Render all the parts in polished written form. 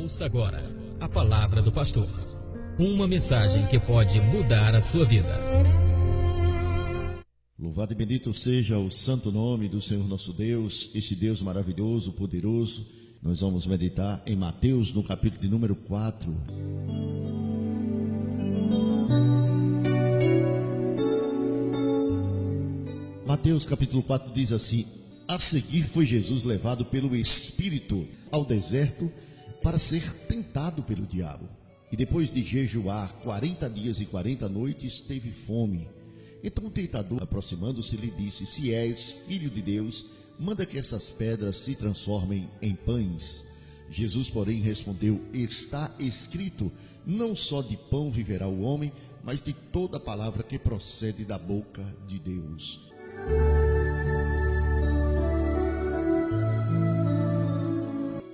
Ouça agora a palavra do pastor. Uma mensagem que pode mudar a sua vida. Louvado e bendito seja o santo nome do Senhor nosso Deus, esse Deus maravilhoso, poderoso. Nós vamos meditar em Mateus, no capítulo de número 4. Mateus capítulo 4 diz assim: a seguir foi Jesus levado pelo Espírito ao deserto para ser tentado pelo diabo. E depois de jejuar 40 dias e 40 noites, teve fome. Então o tentador, aproximando-se, lhe disse: se és filho de Deus, manda que essas pedras se transformem em pães. Jesus, porém, respondeu: está escrito, não só de pão viverá o homem, mas de toda palavra que procede da boca de Deus.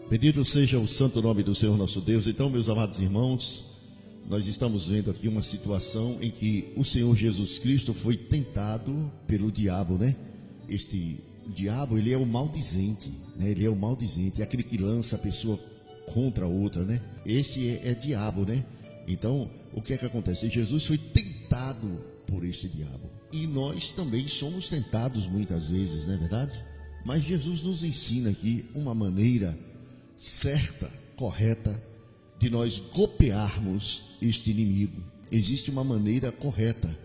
Bendito seja o santo nome do Senhor nosso Deus. Então, meus amados irmãos, nós estamos vendo aqui uma situação em que o Senhor Jesus Cristo foi tentado pelo diabo, né? Este diabo, ele é o maldizente, né? Ele é o maldizente, é aquele que lança a pessoa contra a outra, né? Esse é diabo, né? Então, o que é que acontece? Jesus foi tentado por esse diabo. E nós também somos tentados muitas vezes, não é verdade? Mas Jesus nos ensina aqui uma maneira certa, correta, de nós golpearmos este inimigo. Existe uma maneira correta.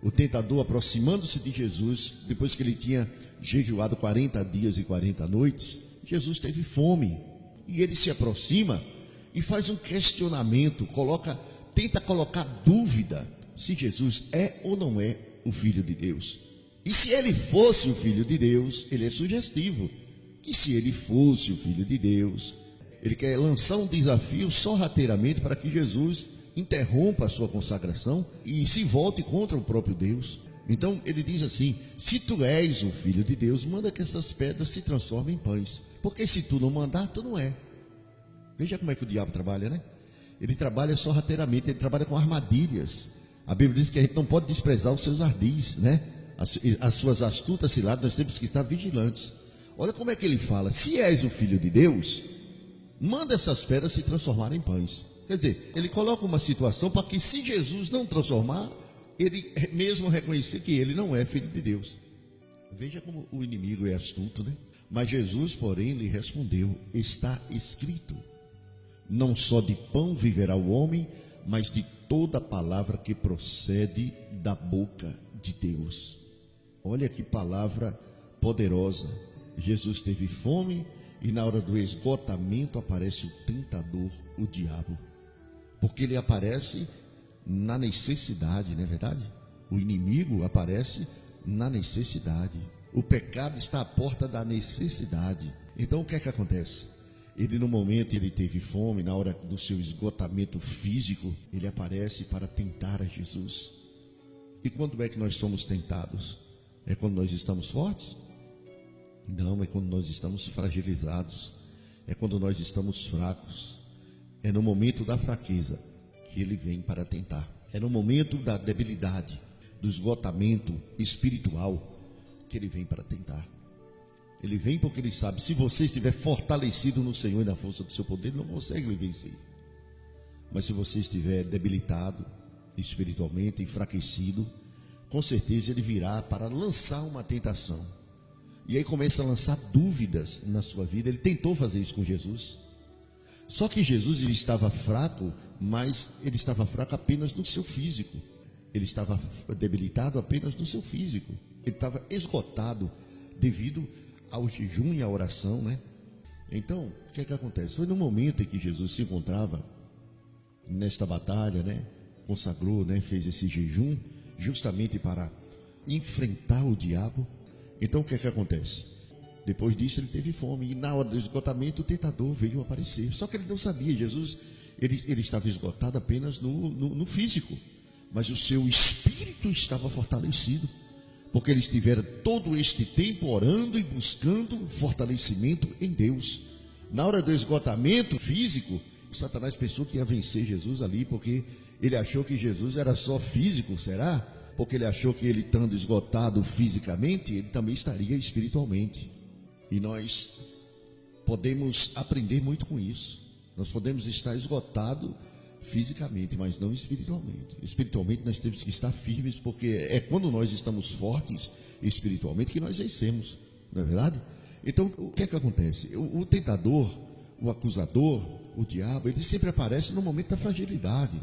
O tentador, aproximando-se de Jesus, depois que ele tinha jejuado 40 dias e 40 noites, Jesus teve fome. E ele se aproxima e faz um questionamento, tenta colocar dúvida se Jesus é ou não é o Filho de Deus. E se ele fosse o Filho de Deus, ele é sugestivo. E se ele fosse o Filho de Deus, ele quer lançar um desafio sorrateiramente para que Jesus interrompa a sua consagração e se volte contra o próprio Deus. Então ele diz assim: se tu és o Filho de Deus, manda que essas pedras se transformem em pães, porque se tu não mandar, tu não é. Veja como é que o diabo trabalha, né? Ele trabalha sorrateiramente, ele trabalha com armadilhas. A Bíblia diz que a gente não pode desprezar os seus ardis, né? As suas astutas ciladas, nós temos que estar vigilantes. Olha como é que ele fala: se és o Filho de Deus, manda essas pedras se transformarem em pães. Quer dizer, ele coloca uma situação para que, se Jesus não transformar, ele mesmo reconhecer que ele não é Filho de Deus. Veja como o inimigo é astuto, né? Mas Jesus, porém, lhe respondeu: está escrito, não só de pão viverá o homem, mas de toda palavra que procede da boca de Deus. Olha que palavra poderosa. Jesus teve fome e na hora do esgotamento aparece o tentador, o diabo. Porque ele aparece na necessidade, não é verdade? O inimigo aparece na necessidade. O pecado está à porta da necessidade. Então o que é que acontece? Ele, no momento, ele teve fome, na hora do seu esgotamento físico, ele aparece para tentar a Jesus. E quando é que nós somos tentados? É quando nós estamos fortes? Não, é quando nós estamos fragilizados. É quando nós estamos fracos. É no momento da fraqueza que ele vem para tentar. É no momento da debilidade, do esgotamento espiritual, que ele vem para tentar. Ele vem porque ele sabe: se você estiver fortalecido no Senhor e na força do seu poder, não consegue lhe vencer. Mas se você estiver debilitado espiritualmente, enfraquecido, com certeza ele virá para lançar uma tentação. E aí começa a lançar dúvidas na sua vida. Ele tentou fazer isso com Jesus. Só que Jesus, ele estava fraco, mas ele estava fraco apenas no seu físico. Ele estava debilitado apenas no seu físico. Ele estava esgotado devido ao jejum e à oração, né? Então, o que é que acontece? Foi no momento em que Jesus se encontrava nesta batalha, né? Consagrou, né? Fez esse jejum justamente para enfrentar o diabo. Então, o que é que acontece? Depois disso, ele teve fome e na hora do esgotamento o tentador veio aparecer. Só que ele não sabia. Jesus, ele estava esgotado apenas no físico, mas o seu espírito estava fortalecido, porque ele estivera todo este tempo orando e buscando fortalecimento em Deus. Na hora do esgotamento físico, Satanás pensou que ia vencer Jesus ali, porque ele achou que Jesus era só físico, será? Porque ele achou que ele, estando esgotado fisicamente, ele também estaria espiritualmente. E nós podemos aprender muito com isso. Nós podemos estar esgotados fisicamente, mas não espiritualmente. Espiritualmente nós temos que estar firmes, porque é quando nós estamos fortes espiritualmente que nós vencemos, não é verdade? Então, o que é que acontece? O tentador, o acusador, o diabo, ele sempre aparece no momento da fragilidade.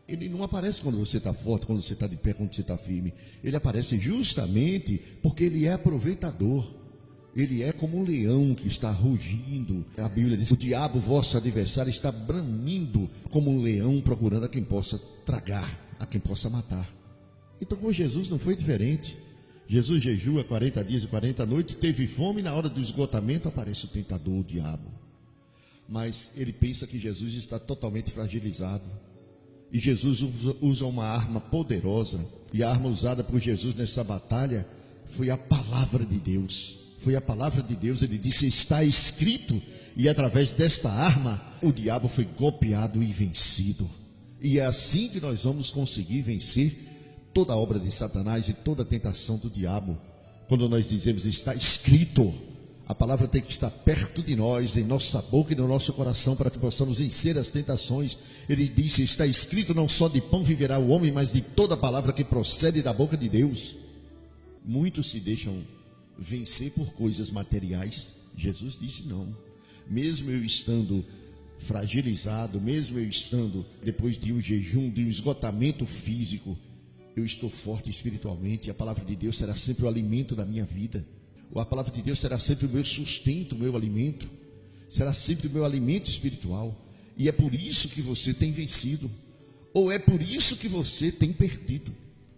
Ele não aparece quando você está forte, quando você está de pé, quando você está firme. Ele aparece justamente porque ele é aproveitador. Ele é como um leão que está rugindo. A Bíblia diz: o diabo, vosso adversário, está bramindo como um leão, procurando a quem possa tragar, a quem possa matar. Então com Jesus não foi diferente. Jesus jejua 40 dias e 40 noites, teve fome, e na hora do esgotamento aparece o tentador, o diabo. Mas ele pensa que Jesus está totalmente fragilizado. E Jesus usa uma arma poderosa. E a arma usada por Jesus nessa batalha foi a palavra de Deus. Foi a palavra de Deus. Ele disse: está escrito. E através desta arma, o diabo foi golpeado e vencido. E é assim que nós vamos conseguir vencer toda a obra de Satanás e toda a tentação do diabo. Quando nós dizemos está escrito, a palavra tem que estar perto de nós, em nossa boca e no nosso coração, para que possamos vencer as tentações. Ele disse: está escrito, não só de pão viverá o homem, mas de toda palavra que procede da boca de Deus. Muitos se deixam vencer por coisas materiais. Jesus disse não. Mesmo eu estando fragilizado, mesmo eu estando depois de um jejum, de um esgotamento físico, eu estou forte espiritualmente. A palavra de Deus será sempre o alimento da minha vida. A palavra de Deus será sempre o meu sustento, o meu alimento. Será sempre o meu alimento espiritual. E é por isso que você tem vencido. Ou é por isso que você tem perdido.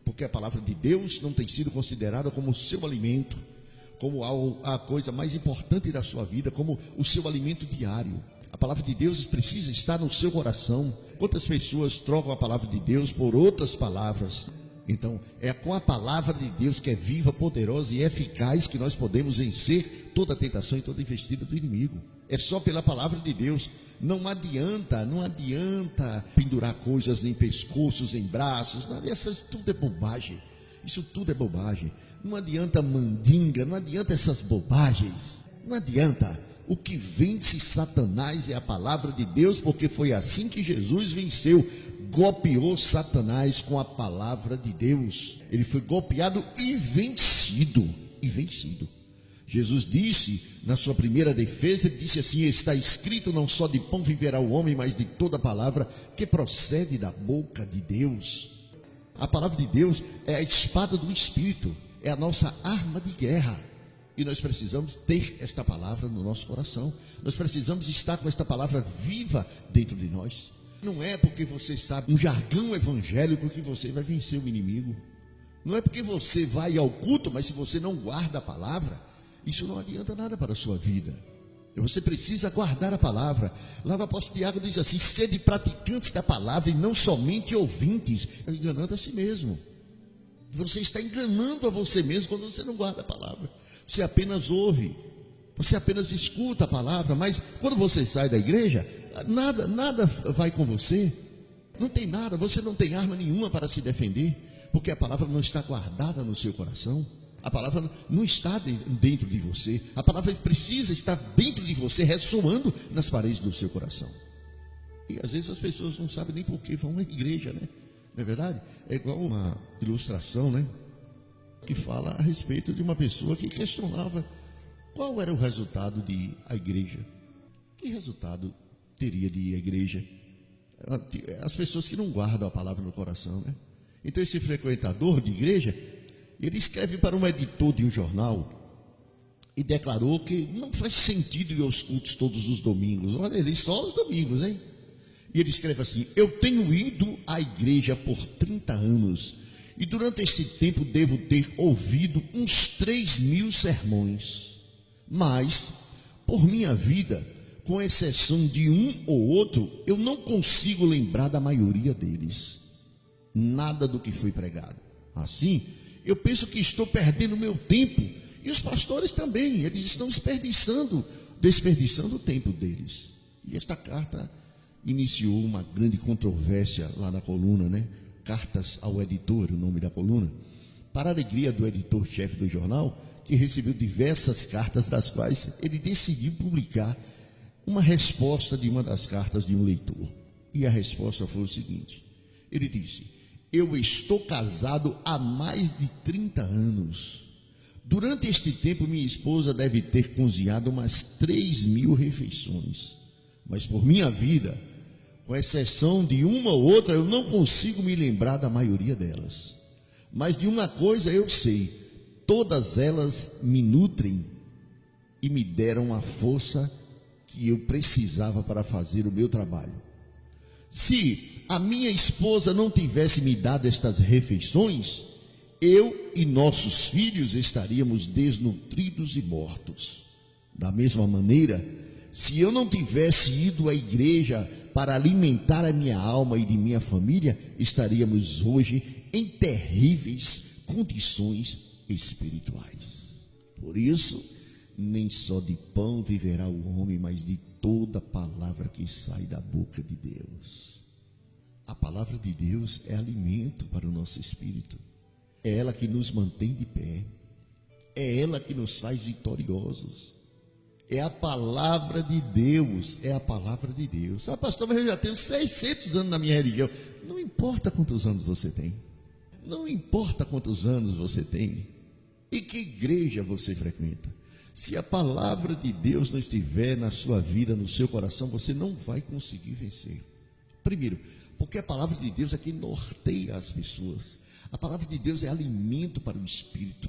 Porque a palavra de Deus não tem sido considerada como o seu alimento, como a coisa mais importante da sua vida, como o seu alimento diário. A palavra de Deus precisa estar no seu coração. Quantas pessoas trocam a palavra de Deus por outras palavras? Então, é com a palavra de Deus, que é viva, poderosa e eficaz, que nós podemos vencer toda a tentação e toda a investida do inimigo. É só pela palavra de Deus. Não adianta pendurar coisas em pescoços, em braços. Nada dessas, tudo é bobagem. Isso tudo é bobagem. Não adianta mandinga, não adianta essas bobagens. Não adianta. O que vence Satanás é a palavra de Deus, porque foi assim que Jesus venceu. Golpeou Satanás com a palavra de Deus. Ele foi golpeado e vencido. Jesus disse, na sua primeira defesa, ele disse assim: está escrito, não só de pão viverá o homem, mas de toda palavra que procede da boca de Deus. A palavra de Deus é a espada do Espírito, é a nossa arma de guerra. E nós precisamos ter esta palavra no nosso coração. Nós precisamos estar com esta palavra viva dentro de nós. Não é porque você sabe um jargão evangélico que você vai vencer o inimigo. Não é porque você vai ao culto, mas se você não guarda a palavra, isso não adianta nada para a sua vida. Você precisa guardar a palavra. Lá o apóstolo Tiago diz assim: sede praticantes da palavra e não somente ouvintes, enganando a si mesmo. Você está enganando a você mesmo quando você não guarda a palavra. Você apenas ouve, você apenas escuta a palavra, mas quando você sai da igreja, nada vai com você. Não tem nada, você não tem arma nenhuma para se defender, porque a palavra não está guardada no seu coração. A palavra não está dentro de você. A palavra precisa estar dentro de você, ressoando nas paredes do seu coração. E às vezes as pessoas não sabem nem por que vão à igreja, né? Não é verdade? É igual uma ilustração, né? Que fala a respeito de uma pessoa que questionava qual era o resultado de ir à igreja. Que resultado teria de ir à igreja? As pessoas que não guardam a palavra no coração, né? Então esse frequentador de igreja, ele escreve para um editor de um jornal e declarou que não faz sentido ir aos cultos todos os domingos. Olha, ele só os domingos, hein? E ele escreve assim: eu tenho ido à igreja por 30 anos e durante esse tempo devo ter ouvido uns 3.000 sermões. Mas, por minha vida, com exceção de um ou outro, eu não consigo lembrar da maioria deles. Nada do que foi pregado. Assim, eu penso que estou perdendo meu tempo. E os pastores também, eles estão desperdiçando o tempo deles. E esta carta iniciou uma grande controvérsia lá na coluna, né? Cartas ao editor, o nome da coluna. Para a alegria do editor-chefe do jornal, que recebeu diversas cartas, das quais ele decidiu publicar uma resposta de uma das cartas de um leitor. E a resposta foi o seguinte: ele disse: eu estou casado há mais de 30 anos. Durante este tempo, minha esposa deve ter cozinhado umas 3.000 refeições. Mas por minha vida, com exceção de uma ou outra, eu não consigo me lembrar da maioria delas. Mas de uma coisa eu sei: todas elas me nutrem e me deram a força que eu precisava para fazer o meu trabalho. Se a minha esposa não tivesse me dado estas refeições, eu e nossos filhos estaríamos desnutridos e mortos. Da mesma maneira, se eu não tivesse ido à igreja para alimentar a minha alma e de minha família, estaríamos hoje em terríveis condições espirituais. Por isso, nem só de pão viverá o homem, mas de toda palavra que sai da boca de Deus. A palavra de Deus é alimento para o nosso espírito. É ela que nos mantém de pé. É ela que nos faz vitoriosos. É a palavra de Deus. É a palavra de Deus. Ah, pastor, mas eu já tenho 600 anos na minha religião. Não importa quantos anos você tem. Não importa quantos anos você tem. E que igreja você frequenta. Se a palavra de Deus não estiver na sua vida, no seu coração, você não vai conseguir vencer. Primeiro, porque a palavra de Deus é que norteia as pessoas. A palavra de Deus é alimento para o espírito.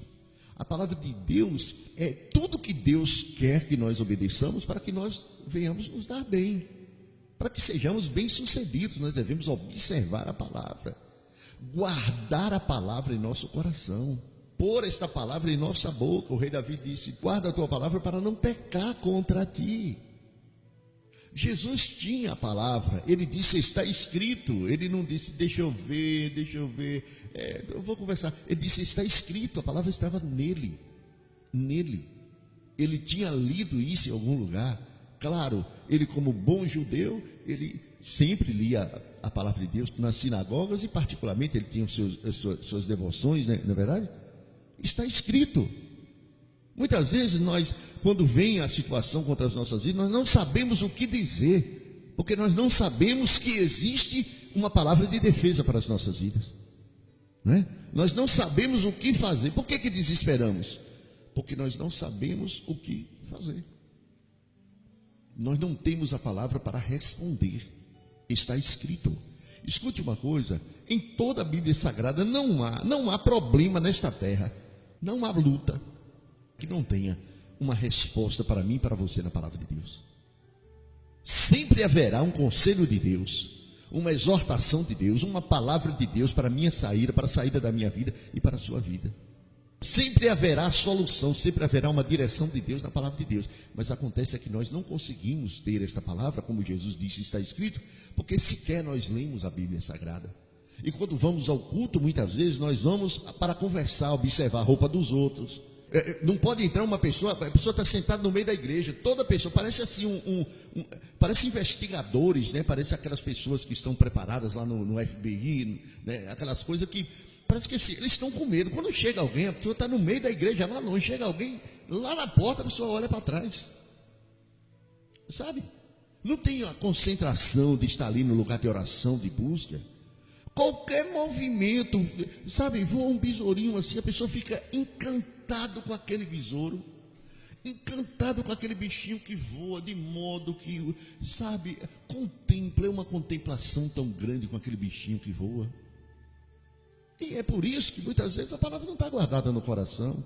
A palavra de Deus é tudo que Deus quer que nós obedeçamos para que nós venhamos nos dar bem. Para que sejamos bem-sucedidos, nós devemos observar a palavra, guardar a palavra em nosso coração, pôr esta palavra em nossa boca. O rei Davi disse: guarda a tua palavra para não pecar contra ti. Jesus tinha a palavra, ele disse: está escrito. Ele não disse: deixa eu ver, eu vou conversar. Ele disse: está escrito, a palavra estava nele. Ele tinha lido isso em algum lugar. Claro, ele, como bom judeu, ele sempre lia a palavra de Deus nas sinagogas, e particularmente ele tinha suas devoções, né? Não é verdade? Está escrito. Muitas vezes nós, quando vem a situação contra as nossas vidas, nós não sabemos o que dizer, porque nós não sabemos que existe uma palavra de defesa para as nossas vidas, não é? Nós não sabemos o que fazer. Por que desesperamos? Porque nós não sabemos o que fazer. Nós não temos a palavra para responder. Está escrito. Escute uma coisa: em toda a Bíblia Sagrada não há problema nesta terra, não há luta que não tenha uma resposta para mim e para você na palavra de Deus. Sempre haverá um conselho de Deus, uma exortação de Deus, uma palavra de Deus para a minha saída, para a saída da minha vida e para a sua vida. Sempre haverá solução, sempre haverá uma direção de Deus na palavra de Deus. Mas acontece é que nós não conseguimos ter esta palavra, como Jesus disse, está escrito, porque sequer nós lemos a Bíblia Sagrada. E quando vamos ao culto, muitas vezes nós vamos para conversar, observar a roupa dos outros. Não pode entrar uma pessoa, a pessoa está sentada no meio da igreja, toda pessoa, parece assim, parece investigadores, né? Parece aquelas pessoas que estão preparadas lá no FBI, né? Aquelas coisas que, parece que assim, eles estão com medo. Quando chega alguém, a pessoa está no meio da igreja, lá longe, chega alguém, lá na porta, a pessoa olha para trás, sabe? Não tem a concentração de estar ali no lugar de oração, de busca. Qualquer movimento, sabe, voa um besourinho assim, a pessoa fica encantado com aquele besouro, encantado com aquele bichinho que voa, de modo que, sabe, contempla, é uma contemplação tão grande com aquele bichinho que voa. E é por isso que muitas vezes a palavra não está guardada no coração.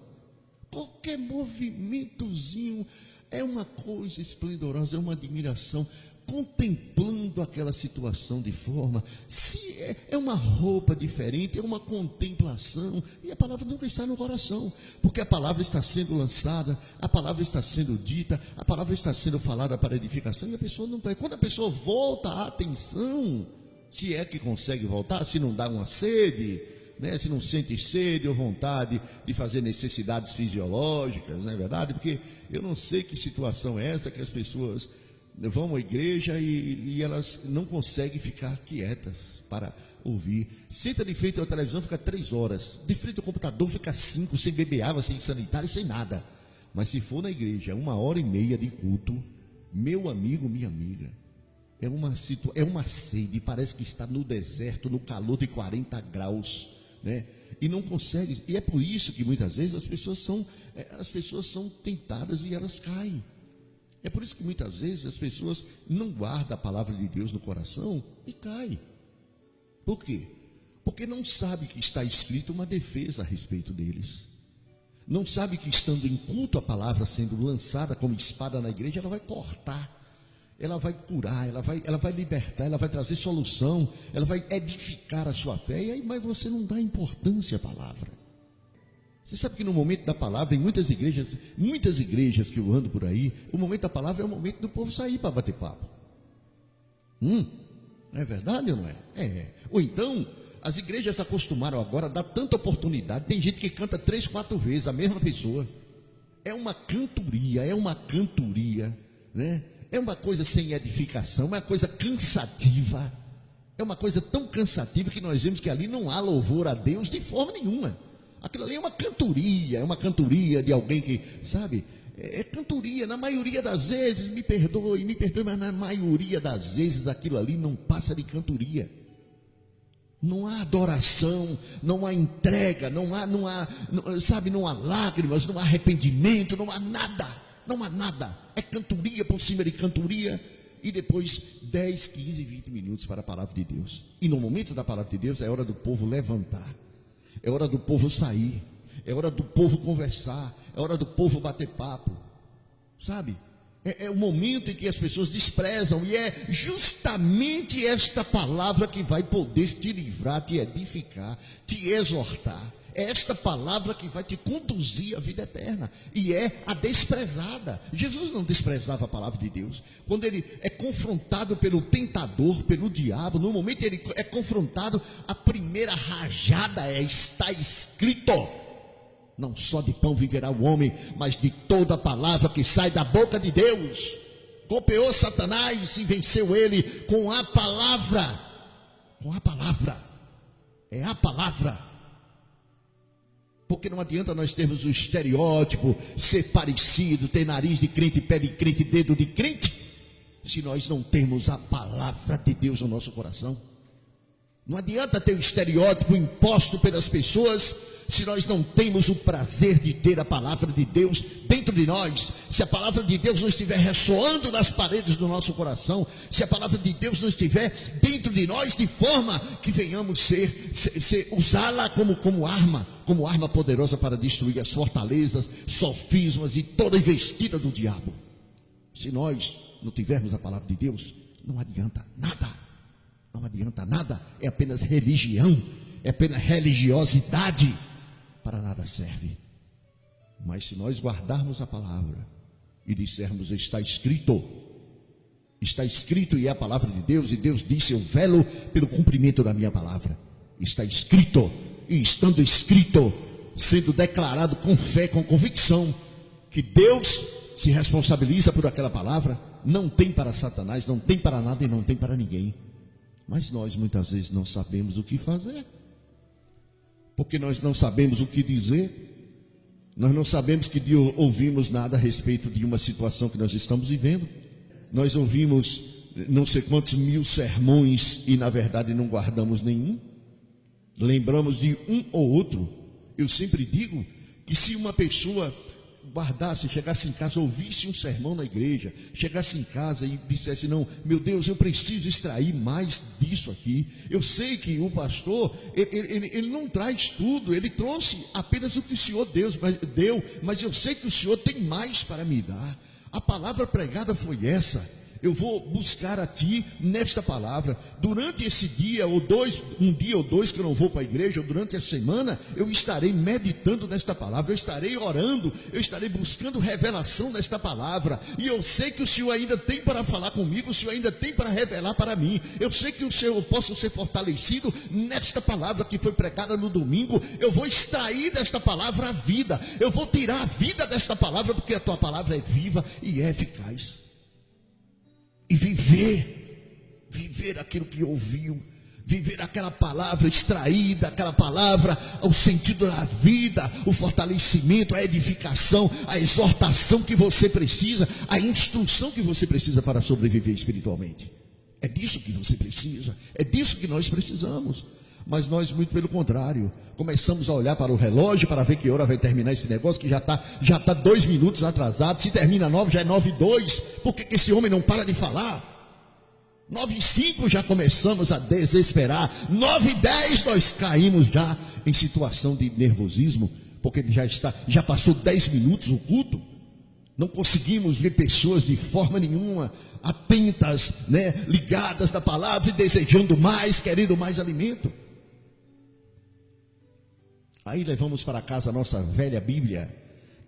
Qualquer movimentozinho é uma coisa esplendorosa, é uma admiração, contemplando aquela situação de forma, se é uma roupa diferente, é uma contemplação, e a palavra nunca está no coração, porque a palavra está sendo lançada, a palavra está sendo dita, a palavra está sendo falada para edificação, e a pessoa não vai. Quando a pessoa volta a atenção, se é que consegue voltar, se não dá uma sede, né, se não sente sede ou vontade de fazer necessidades fisiológicas, não é verdade? Porque eu não sei que situação é essa que as pessoas vão à igreja e elas não conseguem ficar quietas para ouvir. Senta de frente à televisão, fica 3 horas. De frente ao computador, fica 5, sem beber água, sem sanitário, sem nada. Mas se for na igreja, 1h30 de culto, Meu amigo, minha amiga, é uma sede, parece que está no deserto, no calor de 40 graus, né? E não consegue, e é por isso que muitas vezes as pessoas são tentadas e elas caem. É por isso que muitas vezes as pessoas não guardam a palavra de Deus no coração e caem. Por quê? Porque não sabe que está escrito uma defesa a respeito deles. Não sabe que estando em culto a palavra sendo lançada como espada na igreja, ela vai cortar, ela vai curar, ela vai libertar, ela vai trazer solução, ela vai edificar a sua fé, e aí, mas você não dá importância à palavra. Você sabe que no momento da palavra, em muitas igrejas que eu ando por aí, o momento da palavra é o momento do povo sair para bater papo. Não é verdade ou não é? É. Ou então, as igrejas acostumaram agora a dar tanta oportunidade, tem gente que canta 3, 4 vezes a mesma pessoa. É uma cantoria, né? É uma coisa sem edificação, é uma coisa cansativa. É uma coisa tão cansativa que nós vemos que ali não há louvor a Deus de forma nenhuma. Aquilo ali é uma cantoria de alguém que, sabe, é cantoria. Na maioria das vezes, me perdoe, mas na maioria das vezes aquilo ali não passa de cantoria. Não há adoração, não há entrega, não há lágrimas, não há arrependimento, não há nada. É cantoria por cima de cantoria, e depois 10, 15, 20 minutos para a palavra de Deus. E no momento da palavra de Deus é hora do povo levantar, é hora do povo sair, é hora do povo conversar, é hora do povo bater papo, sabe? É o momento em que as pessoas desprezam, e é justamente esta palavra que vai poder te livrar, te edificar, te exortar. É esta palavra que vai te conduzir à vida eterna, e é a desprezada. Jesus não desprezava a palavra de Deus. Quando ele é confrontado pelo tentador, pelo diabo, no momento que ele é confrontado, a primeira rajada está escrito: não só de pão viverá o homem, mas de toda a palavra que sai da boca de Deus. Golpeou Satanás e venceu ele com a palavra. É a palavra. Porque não adianta nós termos o estereótipo, ser parecido, ter nariz de crente, pé de crente, dedo de crente, se nós não temos a palavra de Deus no nosso coração. Não adianta ter o estereótipo imposto pelas pessoas, se nós não temos o prazer de ter a palavra de Deus dentro de nós. Se a palavra de Deus não estiver ressoando nas paredes do nosso coração, se a palavra de Deus não estiver dentro de nós, de forma que venhamos usá-la como arma poderosa para destruir as fortalezas, sofismas e toda investida do diabo. Se nós não tivermos a palavra de Deus, não adianta nada. Não adianta nada, é apenas religião, é apenas religiosidade, para nada serve. Mas se nós guardarmos a palavra e dissermos: está escrito e é a palavra de Deus, e Deus disse: eu velo pelo cumprimento da minha palavra. Está escrito, e estando escrito, sendo declarado com fé, com convicção, que Deus se responsabiliza por aquela palavra, não tem para Satanás, não tem para nada e não tem para ninguém. Mas nós muitas vezes não sabemos o que fazer, porque nós não sabemos o que dizer, nós não sabemos que ouvimos nada a respeito de uma situação que nós estamos vivendo. Nós ouvimos não sei quantos mil sermões e na verdade não guardamos nenhum, lembramos de um ou outro. Eu sempre digo que se uma pessoa guardasse, chegasse em casa, ouvisse um sermão na igreja, chegasse em casa e dissesse: não, meu Deus, eu preciso extrair mais disso aqui. Eu sei que o pastor, ele não traz tudo, ele trouxe apenas o que o Senhor deu, mas eu sei que o Senhor tem mais para me dar. A palavra pregada foi essa. Eu vou buscar a ti nesta palavra. Durante esse dia ou dois, um dia ou dois que eu não vou para a igreja, ou durante a semana, eu estarei meditando nesta palavra, eu estarei orando, eu estarei buscando revelação nesta palavra. E eu sei que o Senhor ainda tem para falar comigo, o Senhor ainda tem para revelar para mim. Eu sei que eu posso ser fortalecido nesta palavra que foi pregada no domingo. Eu vou extrair desta palavra a vida, eu vou tirar a vida desta palavra, porque a tua palavra é viva e é eficaz. E viver aquilo que ouviu, viver aquela palavra extraída, aquela palavra, o sentido da vida, o fortalecimento, a edificação, a exortação que você precisa, a instrução que você precisa para sobreviver espiritualmente. É disso que você precisa, é disso que nós precisamos. Mas nós, muito pelo contrário, começamos a olhar para o relógio para ver que hora vai terminar esse negócio, que já está 2 minutos atrasado. Se termina 9, já é 9:02. Por que esse homem não para de falar? 9:05 já começamos a desesperar. 9:10 nós caímos já em situação de nervosismo, porque ele já passou 10 minutos o culto. Não conseguimos ver pessoas de forma nenhuma atentas, ligadas da palavra e desejando mais, querendo mais alimento. Aí levamos para casa a nossa velha Bíblia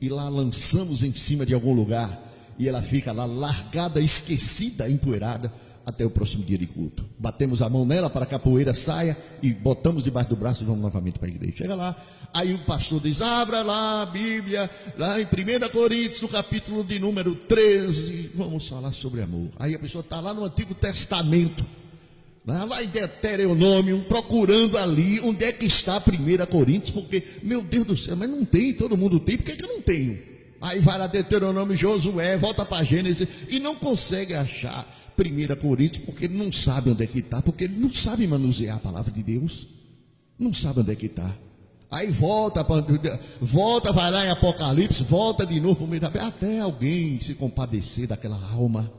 e lá lançamos em cima de algum lugar e ela fica lá largada, esquecida, empoeirada até o próximo dia de culto. Batemos a mão nela para que a poeira saia e botamos debaixo do braço e vamos novamente para a igreja. Chega lá, aí o pastor diz: abra lá a Bíblia, lá em 1 Coríntios, no capítulo de número 13, vamos falar sobre amor. Aí a pessoa está lá no Antigo Testamento, lá em Deuteronômio, procurando ali onde é que está 1 Coríntios, porque, meu Deus do céu, mas não tem, todo mundo tem, por que eu não tenho? Aí vai lá Deuteronômio, Josué, volta para Gênesis e não consegue achar 1 Coríntios, porque ele não sabe onde é que está, porque ele não sabe manusear a palavra de Deus, não sabe onde é que está. Aí volta, vai lá em Apocalipse, volta de novo para o meio da Bíblia, até alguém se compadecer daquela alma,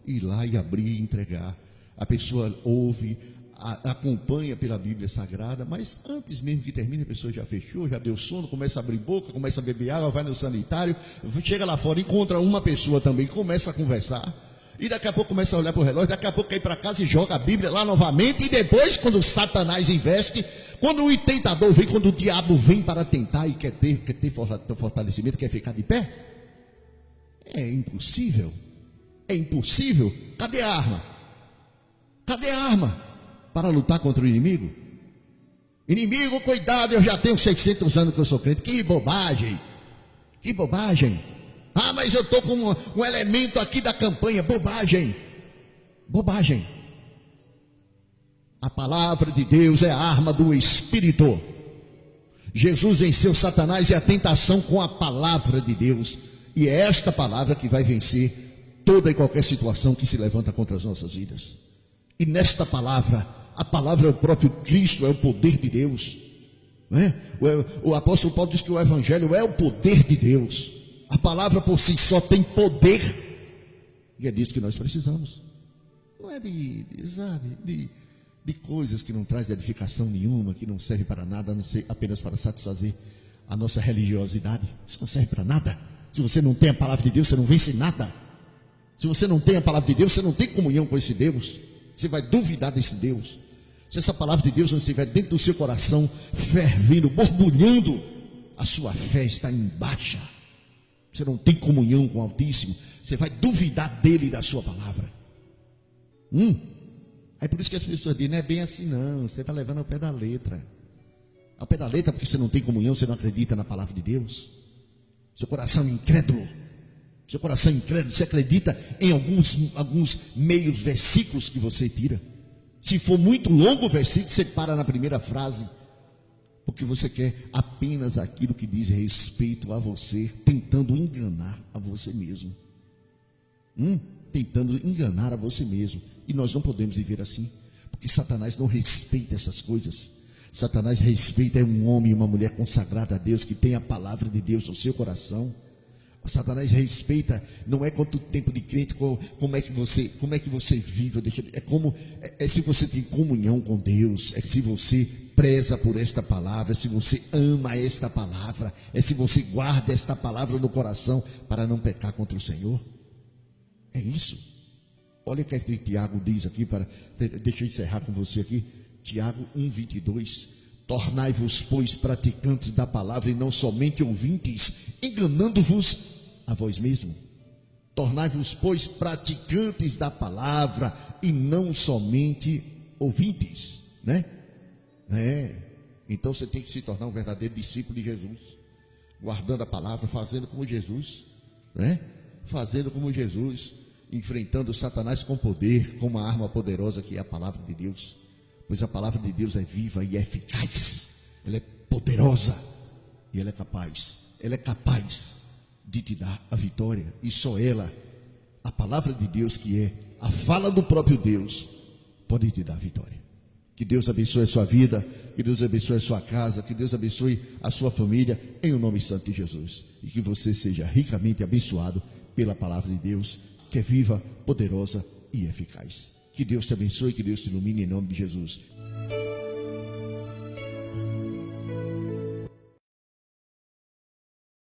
ir lá e abrir e entregar. A pessoa ouve, acompanha pela Bíblia Sagrada, mas antes mesmo que termine, a pessoa já fechou, já deu sono, começa a abrir boca, começa a beber água, vai no sanitário, chega lá fora, encontra uma pessoa também, começa a conversar, e daqui a pouco começa a olhar para o relógio, daqui a pouco cai para casa e joga a Bíblia lá novamente, e depois, quando Satanás investe, quando o tentador vem, quando o diabo vem para tentar e quer ter fortalecimento, quer ficar de pé, é impossível, cadê a arma? Cadê a arma para lutar contra o inimigo? Inimigo, cuidado, eu já tenho 600 anos que eu sou crente. Que bobagem, que bobagem. Ah, mas eu estou com um elemento aqui da campanha. Bobagem, bobagem. A palavra de Deus é a arma do Espírito. Jesus venceu Satanás e a tentação com a palavra de Deus. E é esta palavra que vai vencer toda e qualquer situação que se levanta contra as nossas vidas. E nesta palavra, a palavra é o próprio Cristo, é o poder de Deus, não é? O apóstolo Paulo diz que o evangelho é o poder de Deus. A palavra por si só tem poder, e é disso que nós precisamos. Não é de coisas que não trazem edificação nenhuma, que não serve para nada, a não ser apenas para satisfazer a nossa religiosidade. Isso não serve para nada. Se você não tem a palavra de Deus, você não vence nada. Se você não tem a palavra de Deus, você não tem comunhão com esse Deus. Você vai duvidar desse Deus. Se essa palavra de Deus não estiver dentro do seu coração, fervendo, borbulhando, a sua fé está em baixa. Você não tem comunhão com o Altíssimo. Você vai duvidar dele e da sua palavra. É por isso que as pessoas dizem: não é bem assim não, você está levando ao pé da letra. Ao pé da letra porque você não tem comunhão, você não acredita na palavra de Deus. Seu coração é incrédulo. Seu coração é incrédulo, você acredita em alguns meios versículos que você tira. Se for muito longo o versículo, você para na primeira frase, porque você quer apenas aquilo que diz respeito a você, tentando enganar a você mesmo. Tentando enganar a você mesmo. E nós não podemos viver assim, porque Satanás não respeita essas coisas. Satanás respeita um homem e uma mulher consagrada a Deus, que tem a palavra de Deus no seu coração. Satanás respeita, não é quanto tempo de crente, como é que você vive, é se você tem comunhão com Deus, é se você preza por esta palavra, é se você ama esta palavra, é se você guarda esta palavra no coração para não pecar contra o Senhor. É isso. Olha o que Tiago diz aqui, deixa eu encerrar com você aqui, Tiago 1:22. Tornai-vos, pois, praticantes da palavra e não somente ouvintes, enganando-vos a vós mesmo. Tornai-vos, pois, praticantes da palavra e não somente ouvintes, né? Então você tem que se tornar um verdadeiro discípulo de Jesus, guardando a palavra, fazendo como Jesus, né? Fazendo como Jesus, enfrentando Satanás com poder, com uma arma poderosa que é a palavra de Deus. pois a palavra de Deus é viva e eficaz, ela é poderosa e ela é capaz de te dar a vitória. E só ela, a palavra de Deus, que é a fala do próprio Deus, pode te dar a vitória. Que Deus abençoe a sua vida, que Deus abençoe a sua casa, que Deus abençoe a sua família, em o nome santo de Jesus. E que você seja ricamente abençoado pela palavra de Deus, que é viva, poderosa e eficaz. Que Deus te abençoe, que Deus te ilumine em nome de Jesus.